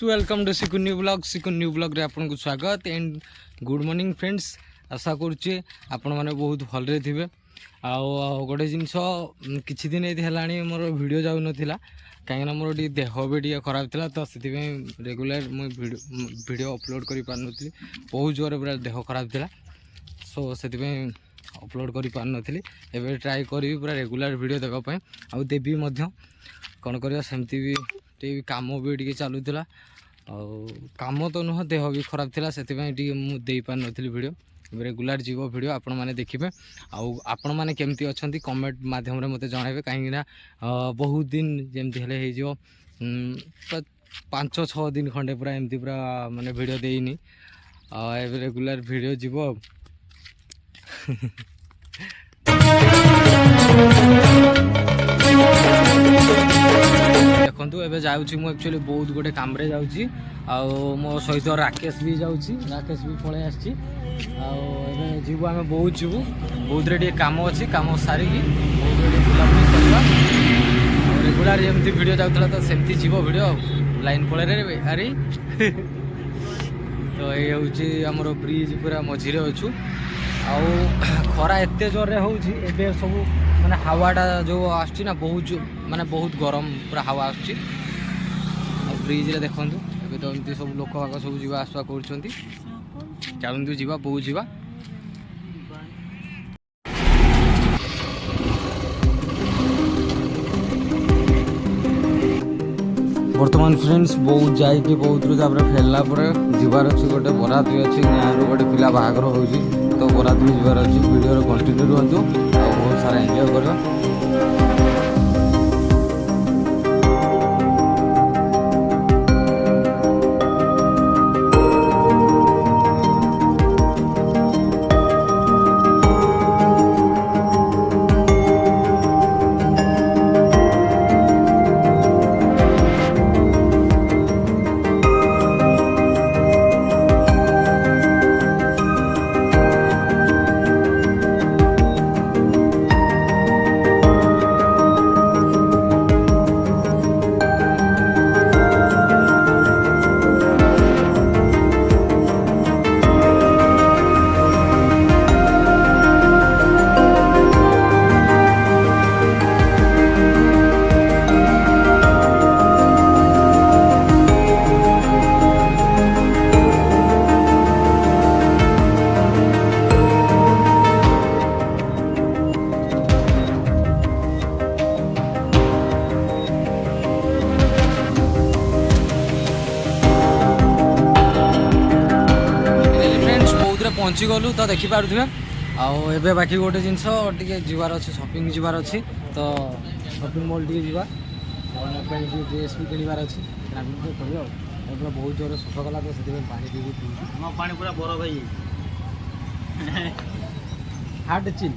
Friends welcome to सिकुन new blog रे आपन को स्वागत एंड गुड मॉर्निंग फ्रेंड्स। आशा करुचे आपण माने बहुत भलरे थिबे। आ गोटे जिनस किछि दिन एति हलाणी मोर वीडियो जाउ नथिला काहेना मोर डी देह भी टी खराब थिला तो सेति रेगुलर मु वीडियो अपलोड करि पार नथि। बहुत जोर पूरा देह खराब थिला सो सेति अपलोड करि पार नथि। एबे ट्राई करी पूरा रेगुलर वीडियो देखा पय आ देबी मध्य कोन करिया सेमती भी काम भी टी चलूला कम तो नुह देह भी खराब थिला सेति मुझे पार नी वीडियो रेगुलर जीव वीडियो आपण मैंने देखिए आपण मैंने केमती अच्छा कमेंट मध्यम मत जनइबे कहीं बहुत दिन जमती हेले हो 5-6 दिन खंडे पूरा एमती पूरा माने वीडियो देनी रेगुलर वीडियो जीव देखु एवं जाऊँगी मुझे बहुत गोटे कम जाऊँगी मो सहित राकेश भी जाऊँगी राकेश भी पलि आसी जीवु आम बहुत जीवु बहुत रे कम अच्छी कम सारिकी बहुत बुलाबुली करवा रेगुलर जमी वीडियो जाऊला तो सेमती जीव वीडियो लाइन पलि आरी तो ये हूँ आमर ब्रिज पूरा मझीरे अच्छु खरा एत जोर होउछि एबे सब माने हावाटा जो आछि ना बहुत माने बहुत गरम पूरा हावा आछि ब्रिज रे देखंतु एबे तो एमती सब लोक भाग सब जीवा आसवा करछंती चालंतु जीवा बहुत जीवा वर्तमान फ्रेंड्स बहुत जाइए बहुत फेरला जीवार अच्छी गोटे बरात भी अच्छी गाँव गोटे पिला बाहागर हो तो बरात भी जीवार अच्छी वीडियो कंटिन्यू रुहतु बहुत सारा एंजॉय करवा। पहुँची गलु तो देखिपे आबे बाकी गोटे जिनस टे जीवार अच्छे शॉपिंग जीवार अच्छी तो शॉपिंग मॉल टे जा ड्रेस भी किणवार अच्छी पूरा बहुत जोर सुख कला तो से पानी पूरा बरफ भाई हार्ड चिल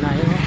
ना